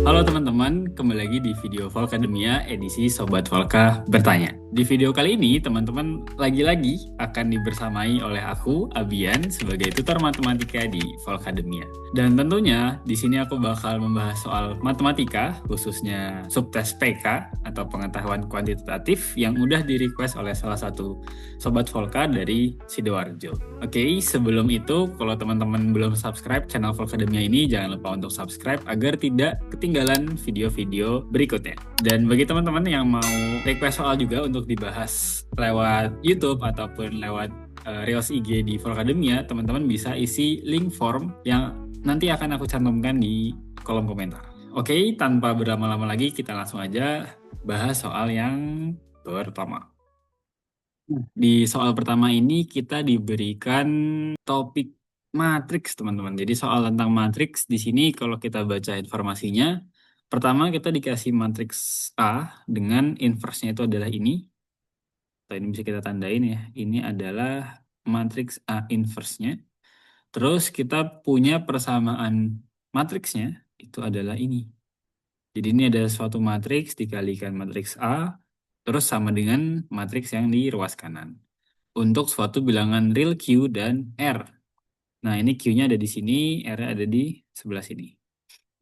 Halo teman-teman, kembali lagi di video Volcademia edisi Sobat Volka Bertanya. Di video kali ini, teman-teman lagi-lagi akan dibersamai oleh aku, Abian, sebagai tutor matematika di Volcademia. Dan tentunya, di sini aku bakal membahas soal matematika, khususnya subtes PK atau pengetahuan kuantitatif yang udah di-request oleh salah satu Sobat Volka dari Sidoarjo. Oke, sebelum itu, kalau teman-teman belum subscribe channel Volcademia ini, jangan lupa untuk subscribe agar tidak ketinggalan video-video berikutnya. Dan bagi teman-teman yang mau request soal juga untuk dibahas lewat YouTube ataupun lewat Reels IG di Volcademia, teman-teman bisa isi link form yang nanti akan aku cantumkan di kolom komentar. Oke, tanpa berlama-lama lagi, kita langsung aja bahas soal yang pertama. Di soal pertama ini kita diberikan topik matriks, teman-teman. Jadi soal tentang matriks di sini kalau kita baca informasinya, pertama kita dikasih matriks A dengan inverse-nya itu adalah ini. Atau ini bisa kita tandain ya. Ini adalah matriks A inverse-nya. Terus kita punya persamaan matriksnya itu adalah ini. Jadi ini ada suatu matriks dikalikan matriks A terus sama dengan matriks yang di ruas kanan untuk suatu bilangan real Q dan R. Nah, ini Q-nya ada di sini, R-nya ada di sebelah sini.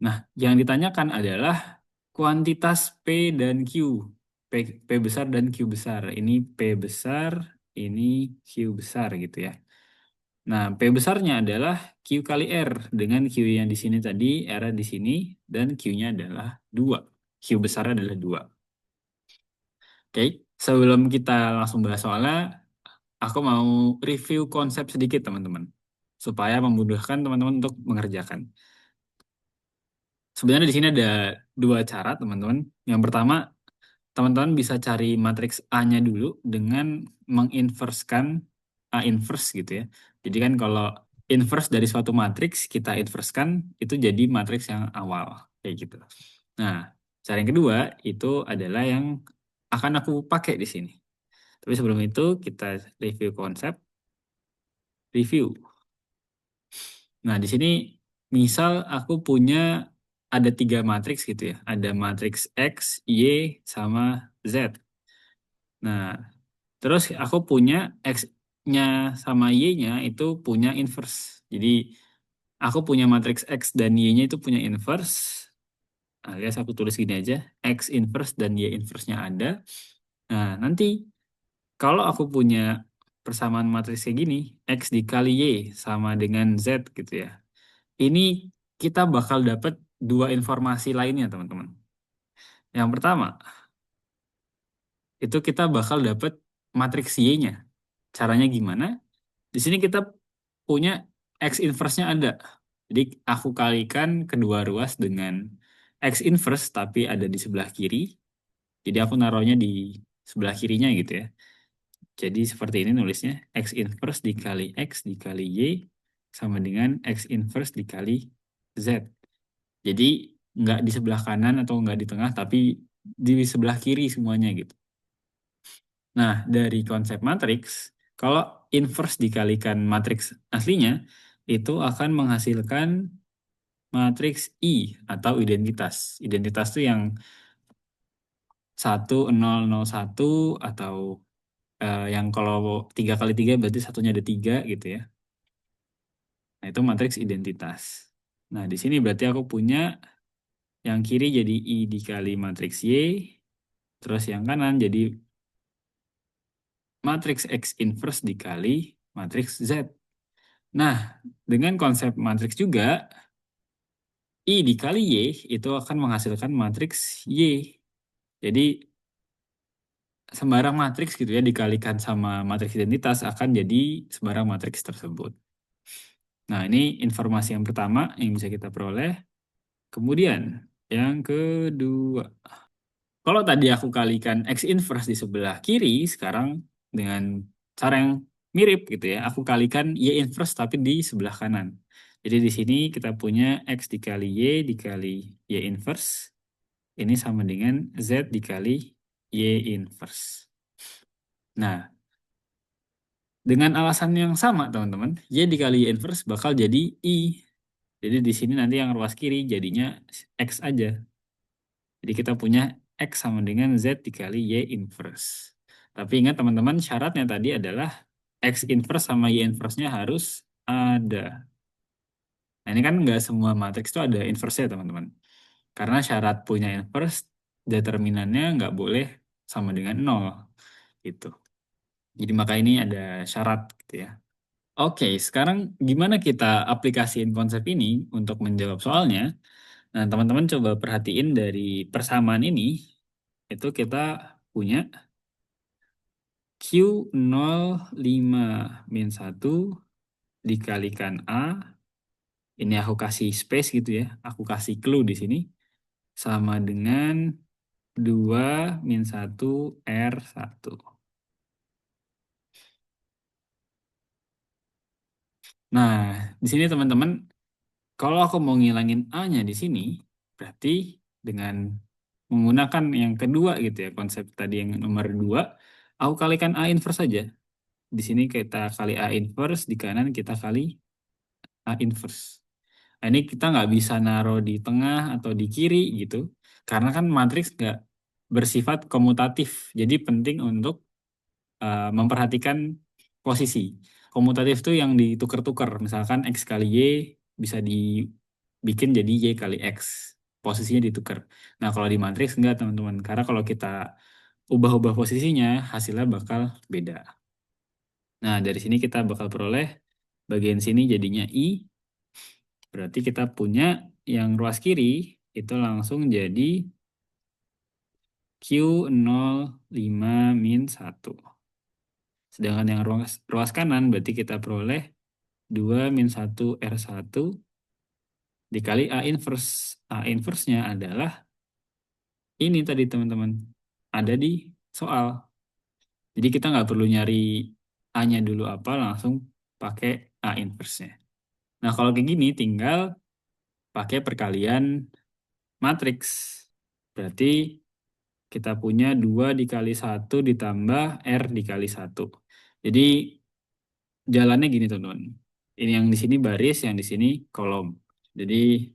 Nah, yang ditanyakan adalah kuantitas P dan Q. P besar dan Q besar. Ini P besar, ini Q besar gitu ya. Nah, P besarnya adalah Q kali R. Dengan Q yang di sini tadi, R di sini, dan Q-nya adalah 2. Q besarnya adalah 2. Oke, sebelum kita langsung bahas soalnya, aku mau review konsep sedikit teman-teman, supaya memudahkan teman-teman untuk mengerjakan. Sebenarnya di sini ada dua cara teman-teman. Yang pertama, teman-teman bisa cari matriks A-nya dulu dengan menginverskan A inverse gitu ya. Jadi kan kalau inverse dari suatu matriks kita inverskan itu jadi matriks yang awal kayak gitu. Nah, cara yang kedua itu adalah yang akan aku pakai di sini. Tapi sebelum itu kita review konsep. Review. Nah, di sini misal aku punya ada 3 matriks gitu ya. Ada matriks X, Y, sama Z. Nah, terus aku punya X-nya sama Y-nya itu punya inverse. Jadi, aku punya matriks X dan Y-nya itu punya inverse. Alias aku tulis gini aja. X inverse dan Y inverse-nya ada. Nah, nanti kalau aku punya persamaan matriks kayak gini, X dikali Y sama dengan Z gitu ya. Ini kita bakal dapat dua informasi lainnya, teman-teman. Yang pertama, itu kita bakal dapat matriks Y-nya. Caranya gimana? Di sini kita punya X inverse-nya ada. Jadi aku kalikan kedua ruas dengan X inverse tapi ada di sebelah kiri. Jadi aku naruhnya di sebelah kirinya gitu ya. Jadi seperti ini nulisnya. X inverse dikali X dikali Y sama dengan X inverse dikali Z. Jadi nggak di sebelah kanan atau nggak di tengah, tapi di sebelah kiri semuanya gitu. Nah, dari konsep matriks, kalau inverse dikalikan matriks aslinya, itu akan menghasilkan matriks I atau identitas. Identitas itu yang 1001 atau yang kalau 3 kali 3 berarti satunya ada 3 gitu ya. Nah, itu matriks identitas. Nah, di sini berarti aku punya yang kiri jadi I dikali matriks Y, terus yang kanan jadi matriks X inverse dikali matriks Z. Nah, dengan konsep matriks juga, I dikali Y itu akan menghasilkan matriks Y. Jadi, sembarang matriks gitu ya dikalikan sama matriks identitas akan jadi sembarang matriks tersebut. Nah, ini informasi yang pertama yang bisa kita peroleh. Kemudian, yang kedua. Kalau tadi aku kalikan X inverse di sebelah kiri, sekarang dengan cara yang mirip gitu ya, aku kalikan Y inverse tapi di sebelah kanan. Jadi di sini kita punya X dikali Y dikali Y inverse. Ini sama dengan Z dikali Y inverse. Nah, dengan alasan yang sama teman-teman, Y dikali Y inverse bakal jadi I. Jadi di sini nanti yang ruas kiri jadinya X aja. Jadi kita punya X sama dengan Z dikali Y inverse. Tapi ingat teman-teman, syaratnya tadi adalah X inverse sama Y inverse-nya harus ada. Nah ini kan nggak semua matriks itu ada inverse-nya teman-teman. Karena syarat punya inverse, determinannya nggak boleh sama dengan 0. Gitu. Jadi maka ini ada syarat gitu ya. Oke, sekarang gimana kita aplikasiin konsep ini untuk menjawab soalnya? Nah, teman-teman coba perhatiin dari persamaan ini, itu kita punya Q05 min 1 dikalikan A, ini aku kasih space gitu ya, aku kasih clue di sini, sama dengan 2 min 1 R1. Nah, di sini teman-teman, kalau aku mau ngilangin A-nya di sini, berarti dengan menggunakan yang kedua gitu ya, konsep tadi yang nomor 2, aku kalikan A inverse saja. Di sini kita kali A inverse, di kanan kita kali A inverse. Nah, ini kita nggak bisa naruh di tengah atau di kiri gitu, karena kan matriks nggak bersifat komutatif. Jadi penting untuk memperhatikan posisi. Komutatif itu yang ditukar-tukar. Misalkan X kali Y bisa dibikin jadi Y kali X. Posisinya ditukar. Nah, kalau di matriks enggak, teman-teman. Karena kalau kita ubah-ubah posisinya, hasilnya bakal beda. Nah, dari sini kita bakal peroleh bagian sini jadinya I. Berarti kita punya yang ruas kiri itu langsung jadi Q05 min 1. Sedangkan yang ruas kanan berarti kita peroleh 2 min 1 R1 dikali A inverse. A inverse-nya adalah ini tadi teman-teman. Ada di soal. Jadi kita nggak perlu nyari A-nya dulu apa, langsung pakai A inverse-nya. Nah kalau kayak gini tinggal pakai perkalian matriks. Berarti kita punya 2 dikali 1 ditambah R dikali 1. Jadi jalannya gini teman-teman. Ini yang di sini baris, yang di sini kolom. Jadi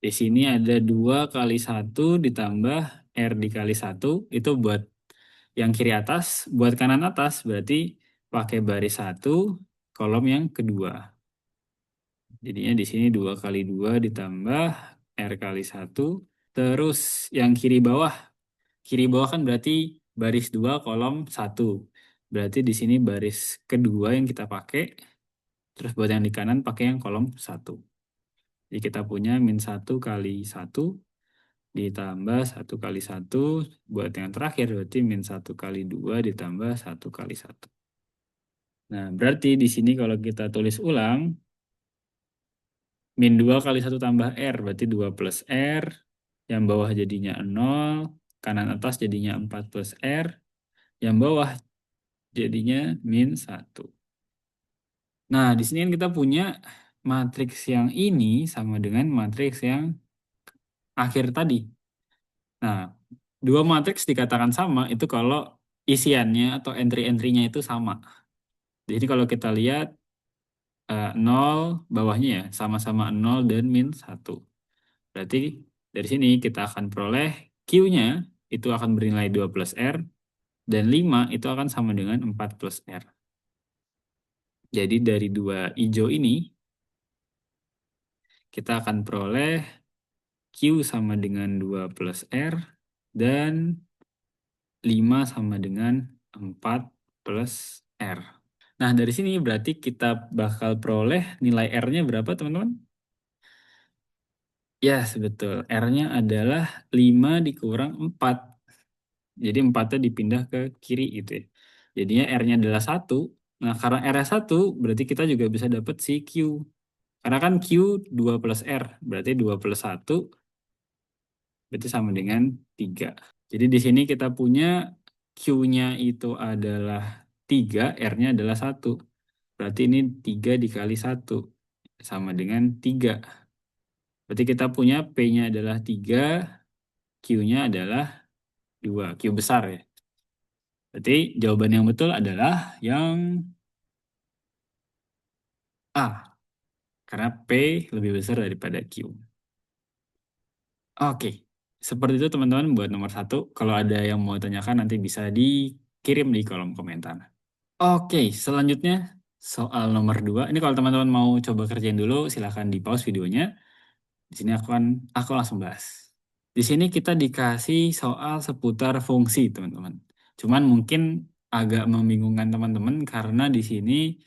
di sini ada 2 kali 1 ditambah R dikali 1. Itu buat yang kiri atas. Buat kanan atas berarti pakai baris 1, kolom yang kedua. Jadinya di sini 2 kali 2 ditambah R kali 1. Terus yang kiri bawah. Kiri bawah kan berarti baris 2 kolom 1. Berarti di sini baris kedua yang kita pakai. Terus buat yang di kanan pakai yang kolom 1. Jadi kita punya min 1 kali 1 ditambah 1 kali 1. Buat yang terakhir berarti min 1 kali 2 ditambah 1 kali 1. Nah, berarti di sini kalau kita tulis ulang, min 2 kali 1 tambah R berarti 2 plus R. Yang bawah jadinya 0. Kanan atas jadinya 4 plus R. Yang bawah jadinya min 1. Nah, di sini kan kita punya matriks yang ini sama dengan matriks yang akhir tadi. Nah, dua matriks dikatakan sama itu kalau isiannya atau entry-entry-nya itu sama. Jadi kalau kita lihat 0 bawahnya ya sama-sama 0 dan min 1. Berarti dari sini kita akan peroleh Q-nya itu akan bernilai 2 plus R dan 5 itu akan sama dengan 4 plus R. Jadi dari dua hijau ini kita akan peroleh Q sama dengan 2 plus R dan 5 sama dengan 4 plus R. Nah, dari sini berarti kita bakal peroleh nilai R-nya berapa, teman-teman? Ya, betul. R-nya adalah 5 dikurang 4. Jadi 4-nya dipindah ke kiri gitu ya. Jadinya R-nya adalah 1. Nah, karena R-nya 1, berarti kita juga bisa dapat si Q. Karena kan Q 2 plus R, berarti 2 plus 1, berarti sama dengan 3. Jadi di sini kita punya Q-nya itu adalah 3, R-nya adalah 1. Berarti ini 3 dikali 1 sama dengan 3. Berarti kita punya P-nya adalah 3, Q-nya adalah 2, Q besar ya. Berarti jawaban yang betul adalah yang A, karena P lebih besar daripada Q. Oke, Seperti itu teman-teman buat nomor satu. Kalau ada yang mau tanyakan nanti bisa dikirim di kolom komentar. Oke, selanjutnya soal nomor dua. Ini kalau teman-teman mau coba kerjain dulu, silahkan di pause videonya. Di sini aku langsung bahas. Di sini kita dikasih soal seputar fungsi, teman-teman. Cuman mungkin agak membingungkan teman-teman karena di sini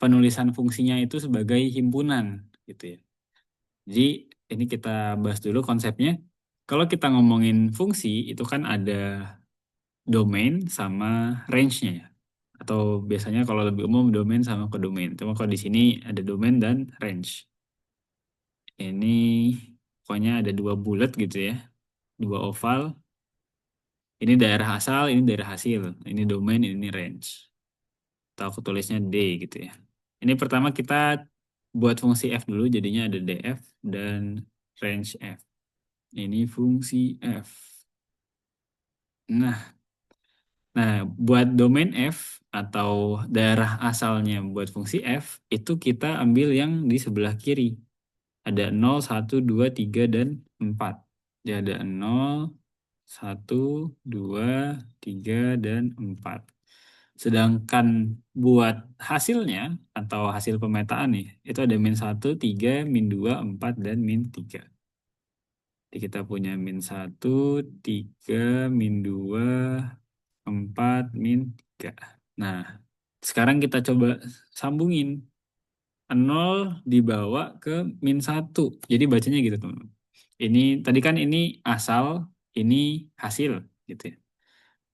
penulisan fungsinya itu sebagai himpunan, gitu ya. Jadi ini kita bahas dulu konsepnya. Kalau kita ngomongin fungsi, itu kan ada domain sama range-nya ya. Atau biasanya kalau lebih umum domain sama kodomain. Cuma kalau di sini ada domain dan range. Ini pokoknya ada dua bulat gitu ya. Dua oval. Ini daerah asal, ini daerah hasil. Ini domain, ini range. Atau aku tulisnya D gitu ya. Ini pertama kita buat fungsi F dulu. Jadinya ada DF dan range F. Ini fungsi F. Nah, buat domain F atau daerah asalnya buat fungsi F, itu kita ambil yang di sebelah kiri. Ada 0, 1, 2, 3, dan 4. Jadi ada 0, 1, 2, 3, dan 4. Sedangkan buat hasilnya atau hasil pemetaan nih, itu ada min 1, 3, min 2, 4, dan min 3. Jadi kita punya min 1, 3, min 2, 4, min 3. Nah, sekarang kita coba sambungin 0 dibawa ke min 1. Jadi bacanya gitu teman-teman. Ini tadi kan ini asal, ini hasil gitu ya.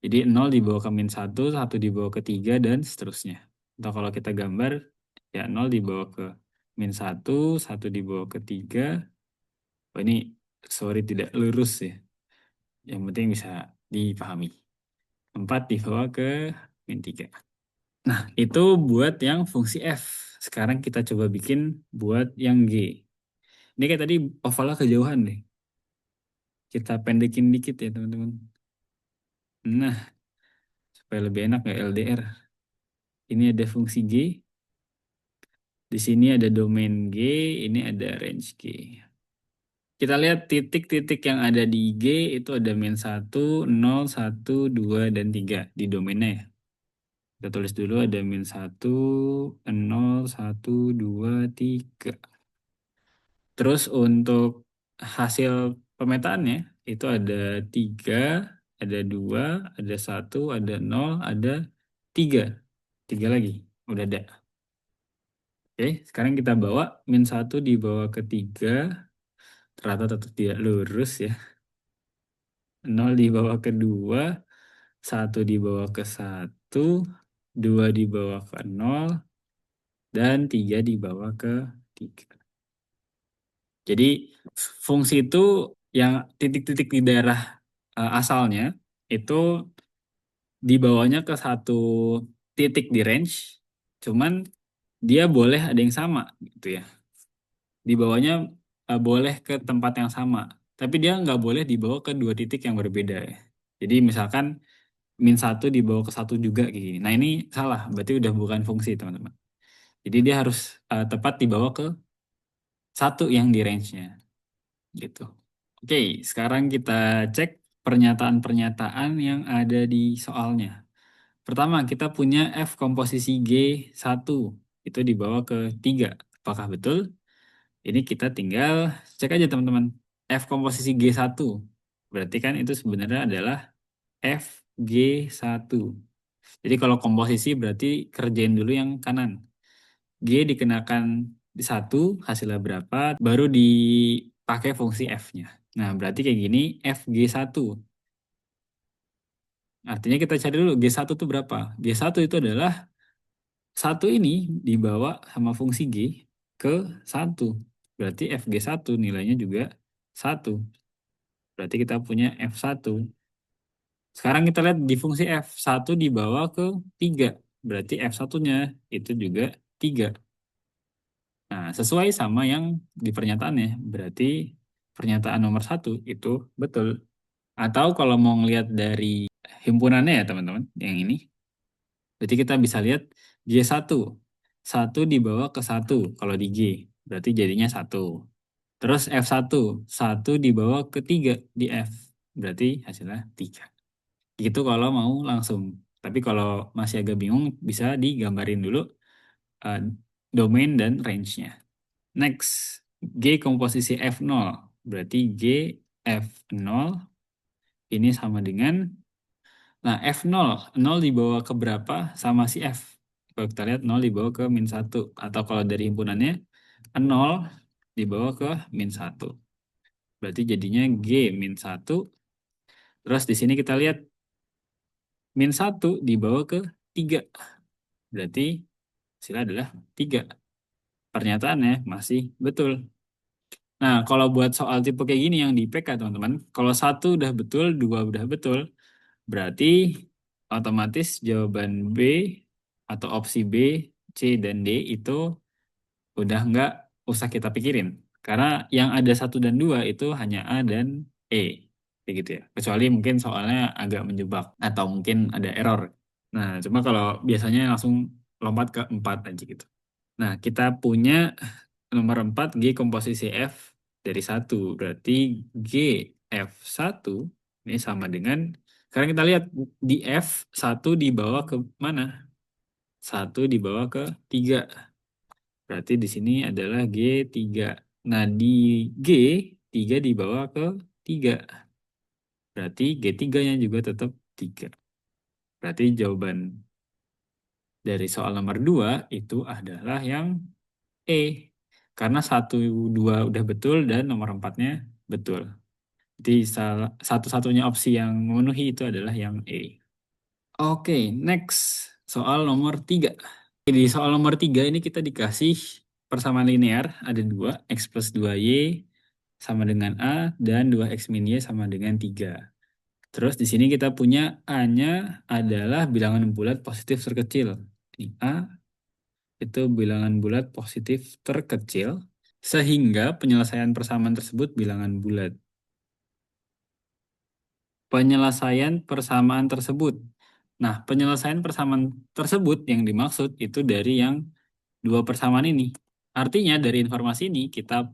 Jadi 0 dibawa ke min 1, 1 dibawa ke 3, dan seterusnya. Atau kalau kita gambar, ya 0 dibawa ke min 1, 1 dibawa ke 3. Oh ini, sorry tidak lurus ya. Yang penting bisa dipahami. 4 dibawa ke min 3. Nah, itu buat yang fungsi F. Sekarang kita coba bikin buat yang G. Ini kayak tadi ovalnya kejauhan deh. Kita pendekin dikit ya teman-teman. Nah, supaya lebih enak ya LDR. Ini ada fungsi G. Di sini ada domain G, ini ada range G. Kita lihat titik-titik yang ada di G itu ada min 1, 0, 1, 2, dan 3 di domainnya ya. Kita tulis dulu ada min 1, 0, 1, 2, 3. Terus untuk hasil pemetaannya itu ada 3, ada 2, ada 1, ada 0, ada 3. 3 lagi, udah ada. Oke, sekarang kita bawa min 1 dibawa ke 3, ternyata tetap tidak lurus ya. 0 dibawa ke 2, 1 dibawa ke 1, 2 dibawa ke 0, dan 3 dibawa ke 3. Jadi fungsi itu yang titik-titik di daerah asalnya itu dibawanya ke satu titik di range, cuman dia boleh ada yang sama gitu ya. Dibawanya boleh ke tempat yang sama, tapi dia nggak boleh dibawa ke dua titik yang berbeda ya. Jadi misalkan min 1 dibawa ke 1 juga kayak gini. Nah ini salah, berarti udah bukan fungsi teman-teman. Jadi dia harus tepat dibawa ke satu yang di range-nya gitu. Oke, sekarang kita cek pernyataan-pernyataan yang ada di soalnya. Pertama, kita punya F komposisi G1. Itu dibawa ke 3. Apakah betul? Ini kita tinggal cek aja teman-teman. F komposisi G1. Berarti kan itu sebenarnya adalah FG1. Jadi kalau komposisi berarti kerjain dulu yang kanan. G dikenakan di 1, hasilnya berapa, baru dipakai fungsi F-nya. Nah, berarti kayak gini, FG1. Artinya kita cari dulu G1 itu berapa. G1 itu adalah 1 ini dibawa sama fungsi G ke 1. Berarti FG1 nilainya juga 1. Berarti kita punya F1. Sekarang kita lihat di fungsi F1 dibawa ke 3. Berarti F1-nya itu juga 3. Nah, sesuai sama yang di pernyataannya. Berarti pernyataan nomor 1 itu betul. Atau kalau mau ngelihat dari himpunannya ya teman-teman, yang ini. Berarti kita bisa lihat G1. 1 dibawa ke 1 kalau di G. Berarti jadinya 1. Terus F1, 1 dibawa ke 3 di F. Berarti hasilnya 3. Gitu kalau mau langsung. Tapi kalau masih agak bingung, bisa digambarin dulu eh, domain dan range-nya. Next, G komposisi F0. Berarti G F0 ini sama dengan, nah F0, 0 dibawa ke berapa sama si F. Kalau kita lihat 0 dibawa ke min 1. Atau kalau dari himpunannya, 0 dibawa ke min 1. Berarti jadinya G min 1. Terus di sini kita lihat min 1 dibawa ke 3. Berarti hasilnya adalah 3. Pernyataannya masih betul. Nah, kalau buat soal tipe kayak gini yang di IPK, teman-teman, kalau 1 udah betul, 2 udah betul, berarti otomatis jawaban B atau opsi B, C, dan D itu udah nggak usah kita pikirin. Karena yang ada 1 dan 2 itu hanya A dan E. Kayak gitu ya. Kecuali mungkin soalnya agak menjebak atau mungkin ada error. Nah, cuma kalau biasanya langsung lompat ke 4 aja gitu. Nah, kita punya nomor 4 G komposisi F dari 1. Berarti G F1 ini sama dengan, sekarang kita lihat di F1 dibawa ke mana? 1 dibawa ke 3. Berarti di sini adalah G3. Nah, di G, 3 dibawa ke 3. Berarti G3-nya juga tetap 3. Berarti jawaban dari soal nomor 2 itu adalah yang E. Karena 1, 2 udah betul dan nomor 4-nya betul. Jadi satu-satunya opsi yang memenuhi itu adalah yang E. Oke, next. Soal nomor 3. Di soal nomor 3 ini kita dikasih persamaan linear. Ada 2, X plus 2Y sama dengan A, dan 2X min Y sama dengan 3. Terus di sini kita punya A-nya adalah bilangan bulat positif terkecil. Ini A itu bilangan bulat positif terkecil, sehingga penyelesaian persamaan tersebut bilangan bulat. Penyelesaian persamaan tersebut. Nah, penyelesaian persamaan tersebut yang dimaksud itu dari yang 2 persamaan ini. Artinya dari informasi ini kita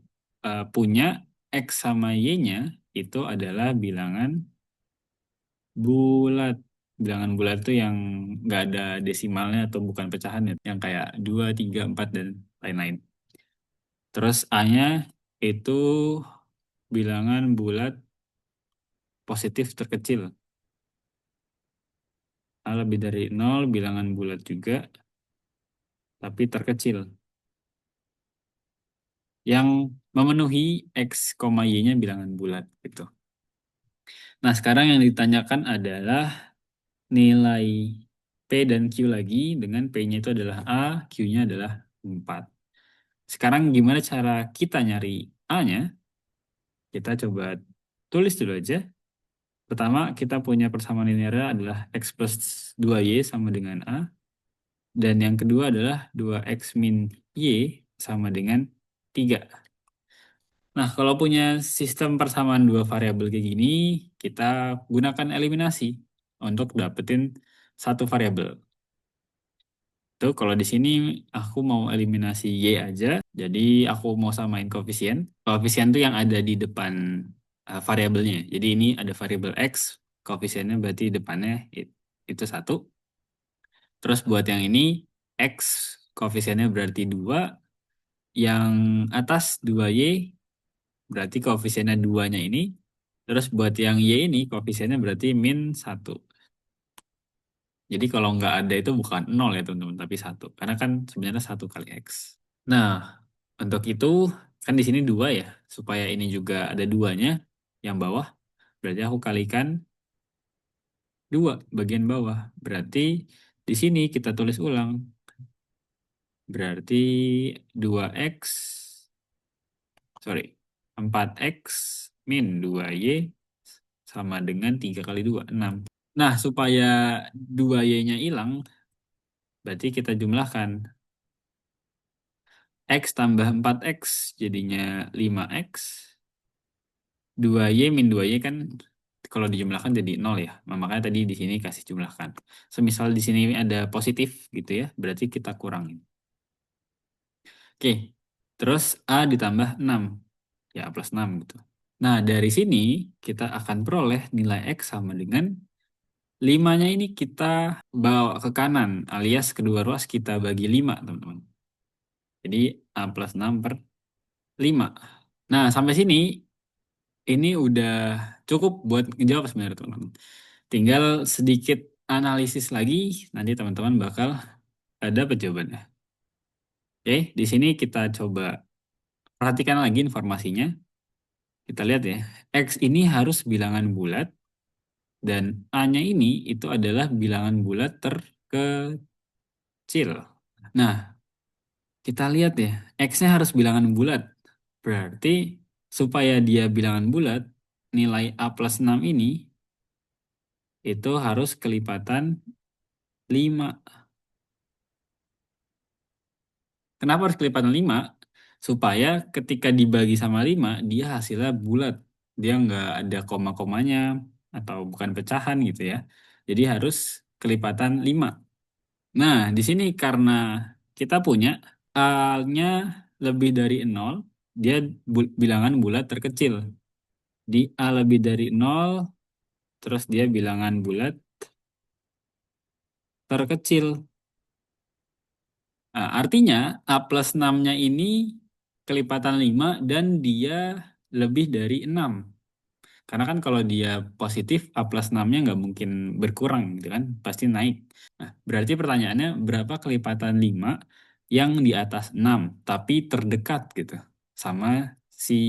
punya X sama Y-nya itu adalah bilangan bulat. Bilangan bulat itu yang nggak ada desimalnya atau bukan pecahan ya, yang kayak 2, 3, 4, dan lain-lain. Terus A-nya itu bilangan bulat positif terkecil. A lebih dari 0, bilangan bulat juga, tapi terkecil. Yang memenuhi X, Y-nya bilangan bulat. Gitu. Nah, sekarang yang ditanyakan adalah nilai P dan Q lagi, dengan P-nya itu adalah A, Q-nya adalah 4. Sekarang gimana cara kita nyari A-nya? Kita coba tulis dulu aja. Pertama, kita punya persamaan linear adalah X plus 2Y sama dengan A. Dan yang kedua adalah 2X min Y sama dengan 3. Nah, kalau punya sistem persamaan dua variabel kayak gini, kita gunakan eliminasi untuk dapetin satu variabel. Tuh, kalau di sini aku mau eliminasi Y aja, jadi aku mau samain koefisien. Koefisien tuh yang ada di depan variabelnya. Jadi ini ada variabel X, koefisiennya berarti depannya itu 1. Terus buat yang ini, X koefisiennya berarti 2, yang atas 2Y berarti koefisiennya 2-nya ini. Terus buat yang Y ini koefisiennya berarti min 1. Jadi kalau nggak ada itu bukan 0 ya teman-teman, tapi 1. Karena kan sebenarnya 1 kali X. Nah, untuk itu kan di sini 2 ya. Supaya ini juga ada 2-nya yang bawah. Berarti aku kalikan 2 bagian bawah. Berarti di sini kita tulis ulang. Berarti 2X, sorry, 4X min 2Y sama dengan 3 kali 2, 6. Nah, supaya 2Y-nya hilang, berarti kita jumlahkan. X tambah 4X jadinya 5X. 2Y min 2Y kan kalau dijumlahkan jadi 0 ya. Nah, makanya tadi di sini kasih jumlahkan. Semisal di sini ada positif gitu ya, berarti kita kurangin. Oke, terus A ditambah 6. Ya, A plus 6 gitu. Nah, dari sini kita akan peroleh nilai X sama dengan 5-nya ini kita bawa ke kanan, alias kedua ruas kita bagi 5, teman-teman. Jadi A plus 6 per 5. Nah, sampai sini ini udah cukup buat ngejawab sebenarnya, teman-teman. Tinggal sedikit analisis lagi, nanti teman-teman bakal ada jawabannya. Oke, di sini kita coba perhatikan lagi informasinya. Kita lihat ya, X ini harus bilangan bulat, dan A-nya ini itu adalah bilangan bulat terkecil. Nah, kita lihat ya, X-nya harus bilangan bulat. Berarti supaya dia bilangan bulat, nilai A plus 6 ini itu harus kelipatan 5. Kenapa harus kelipatan 5? Supaya ketika dibagi sama 5, dia hasilnya bulat. Dia nggak ada koma-komanya atau bukan pecahan gitu ya. Jadi harus kelipatan 5. Nah, di sini karena kita punya A-nya lebih dari 0, dia bilangan bulat terkecil. Di A lebih dari 0, terus dia bilangan bulat terkecil. Nah, artinya A plus 6-nya ini kelipatan 5 dan dia lebih dari 6. Karena kan kalau dia positif, A plus 6-nya nggak mungkin berkurang gitu kan, pasti naik. Nah, berarti pertanyaannya berapa kelipatan 5 yang di atas 6, tapi terdekat gitu sama si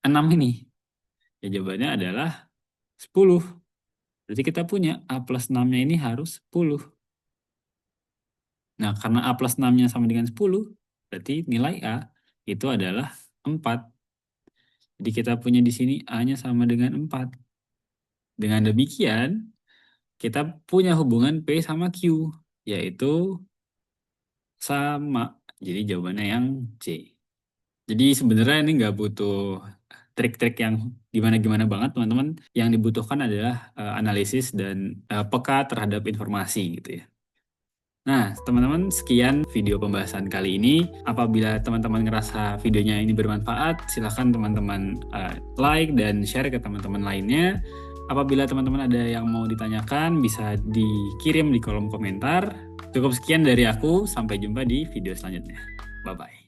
6 ini? Ya jawabannya adalah 10. Berarti kita punya A plus 6-nya ini harus 10. Nah, karena A plus 6-nya sama dengan 10, berarti nilai A itu adalah 4. Jadi kita punya di sini A-nya sama dengan 4. Dengan demikian, kita punya hubungan P sama Q, yaitu sama. Jadi jawabannya yang C. Jadi sebenarnya ini nggak butuh trik-trik yang gimana-gimana banget, teman-teman. Yang dibutuhkan adalah analisis dan peka terhadap informasi gitu ya. Nah, teman-teman, sekian video pembahasan kali ini. Apabila teman-teman ngerasa videonya ini bermanfaat, silahkan teman-teman like dan share ke teman-teman lainnya. Apabila teman-teman ada yang mau ditanyakan, bisa dikirim di kolom komentar. Cukup sekian dari aku, sampai jumpa di video selanjutnya. Bye-bye.